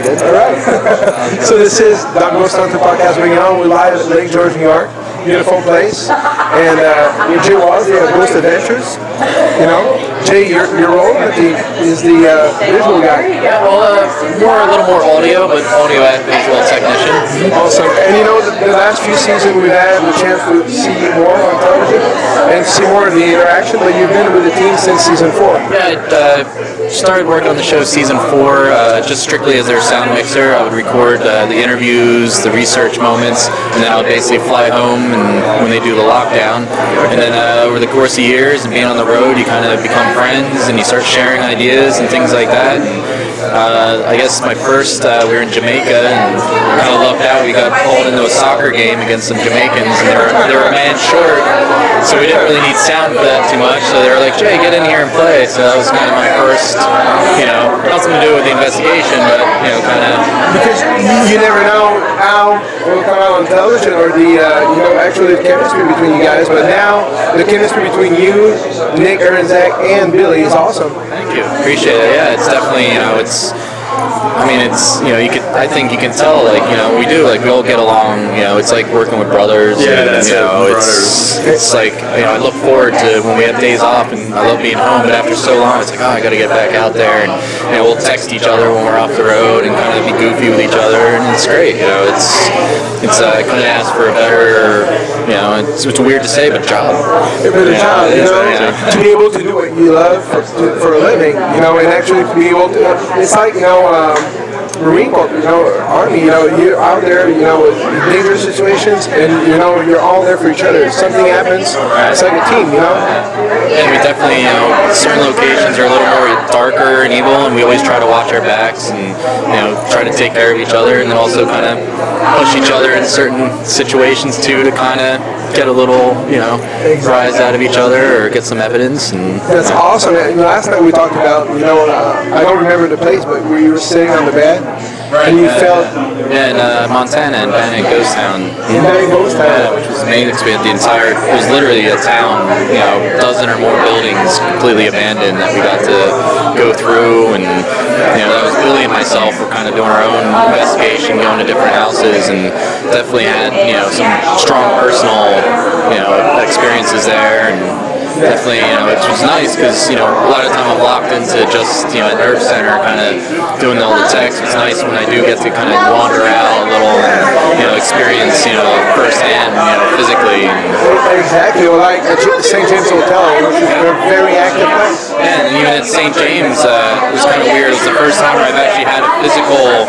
you did. All right. So this is Doug Most Hunter Podcast. We're live at Lake George, New York. Beautiful place. And Jay Wasley of Ghost Adventures. You know, Jay, your role is the visual guy. Yeah, well, a little more audio, but audio and visual technician. Awesome. And you know, the last few seasons we've had the chance to see you more on television and see more of the interaction, but you've been with the team since season 4. Yeah, I started working on the show season 4 just strictly as their sound mixer. I would record the interviews, the research moments, and then I would basically fly home and when they do the lockdown. And then over the course of years and being on the road, you kind of become friends and you start sharing ideas and things like that. And, I guess my first, we were in Jamaica and kind of lucked out. We got pulled into a soccer game against some Jamaicans and they were a man short, so we didn't really need sound for that too much. So they were like, Jay, get in here and play. So that was kind of my first, nothing to do with the investigation, but, kind of. Because you never know how it will come out on television or actually the chemistry between you guys, but now the chemistry between you, Nick, Aaron, Zach, and Billy is awesome. Thank you. Appreciate it. Yeah, it's definitely, I think you can tell, we do, we all get along, it's like working with brothers. Yeah, and, it's like, I look forward to when we have days off, and I love being home, but after so long, it's like, I gotta get back out there, and, we'll text each other when we're off the road, and kind of be goofy with each other, and it's great, I couldn't ask for a better, it's weird to say, but job. A better job, to be able to do what you love for a living, and actually to be able to, it's like, Marine Corps, Army, you're out there, with dangerous situations, and, you're all there for each other. If something happens, it's like a team, And we definitely, certain locations are a little more darker and evil, and we always try to watch our backs and, try to take care of each other, and then also kind of push each other in certain situations, too, to kind of get a little, rise out of each other or get some evidence. And that's awesome. Last night we talked about, I don't remember the place, but where you were sitting on the bed, and you felt in Montana, in Bannock Ghost Town. Which was amazing because we had it was literally a town, a dozen or more buildings completely abandoned that we got to go through, and that was Billy and myself were kind of doing our own investigation, going to different houses, and definitely had some strong personal experiences there, and definitely it was nice because a lot of the time I'm locked into just at Nerve Center kind of doing all the text. It's nice when I do get to kind of wander out a little and experience firsthand physically. Exactly. Well, like at St. James Hotel, which is a very active place. And even at St. James, it was kind of weird. It was the first time where I've actually had a physical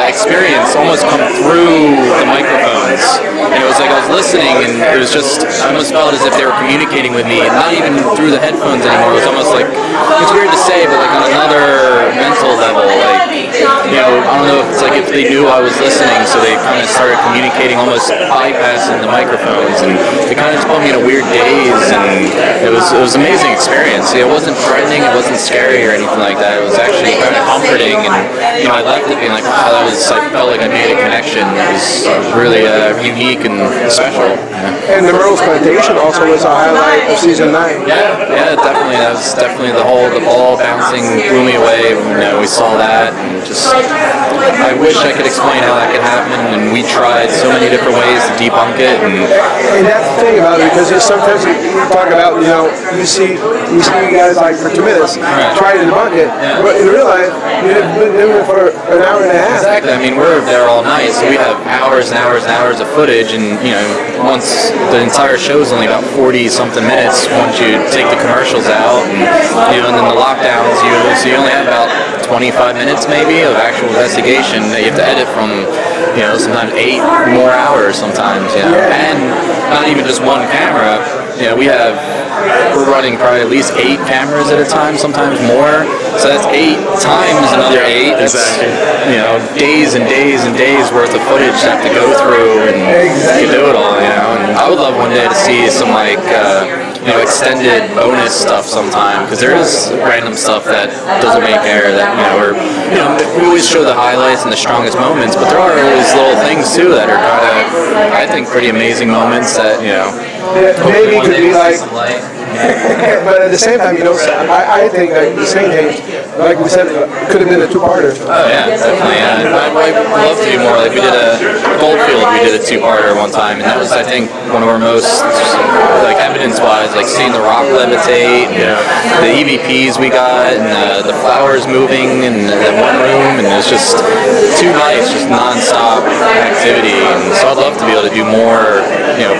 experience almost come through the microphones. And it was like I was listening, and it was just, I almost felt as if they were communicating with me, and not even through the headphones anymore. It was almost like, it's weird to say, but like on another mental level, I don't know if it's like if they knew I was listening, so they kind of started communicating, almost bypassing the microphones, and it kind of just put me in a weird daze, and it was an amazing experience. It wasn't threatening, it wasn't scary or anything like that. It was actually kind of comforting, and I left it being like, wow, I felt like I made a connection. It was really unique and special. And the Merle's Plantation also was a highlight of season 9. Yeah, definitely. That was definitely the ball bouncing blew me away when we saw that, and just I wish I could explain how that could happen, and we tried so many different ways to debunk it. And that's the thing about it, because sometimes you talk about, you see you guys like for 2 minutes try to debunk it, but in real life, you've been doing it for an hour and a half. Exactly. I mean, we're there all night, so we have hours and hours and hours of footage, and once the entire show is only about 40-something minutes, once you take the commercials out, and and then the lockdowns, so you only have about 25 minutes maybe of actual investigation that you have to edit from, sometimes 8 more hours sometimes, and not even just one camera. We're running probably at least 8 cameras at a time, sometimes more. So that's 8 times another 8. That's, days and days and days worth of footage to have to go through, and you do it all, And I would love one day to see some extended bonus stuff sometime, because there is random stuff that doesn't make air that we always show the highlights and the strongest moments, but there are always little things too that are kind of, I think, pretty amazing moments that maybe could be like. But at the same time, I think that the St. James, like we said, could have been a 2-parter. Oh yeah, definitely. Yeah. I'd love to do more. Like we did a Goldfield, we did a two-parter one time, and that was, I think, one of our most like evidence-wise, like seeing the rock levitate, and the EVPs we got, and the flowers moving in that one room, and it was just too nice, just non-stop activity. And so I'd love to be able to do more,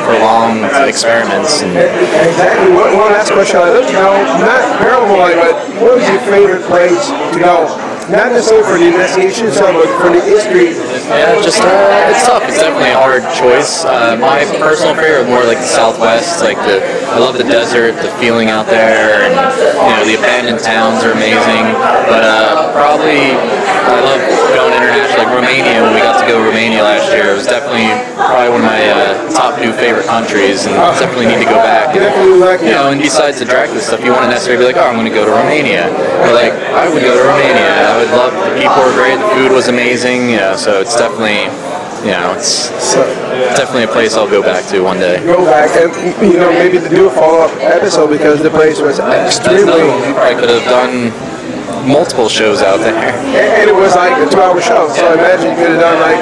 prolonged experiments. And exactly. One last question. I'd love to know, not paranormal, but what was your favorite place to go? Not necessarily for the investigation itself, but for the history. Yeah, just it's tough. It's definitely a hard choice. My personal favorite, more like the Southwest. I love the desert, the feeling out there, and the abandoned towns are amazing. But probably I love going international, like Romania. When we got to go to Romania last year, it was definitely probably one of my top new favorite countries, and definitely need to go back. And besides the Dracula stuff, you want to necessarily be like, oh, I'm going to go to Romania. But like, I would go to Romania. I would love. The people were great. The food was amazing. So it's definitely, it's definitely a place I'll go back to one day. Go back and maybe to do a follow-up episode because the place was extremely. We probably could have done multiple shows out there. And it was like a 2-hour show, so I imagine you could have done like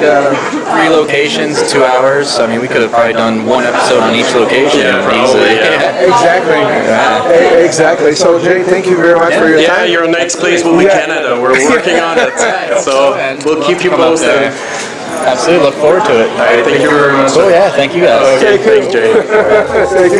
3 locations, 2 hours. I mean, we could have probably done one episode on each location easily. Exactly. Exactly. So Jay, thank you very much for your time. Yeah, your next place will be Canada. We're working on it, so we'll keep you posted. Absolutely, look forward to it. All right, thank you very much. Cool, yeah, thank you guys. Okay, thanks, Jay. Thank you.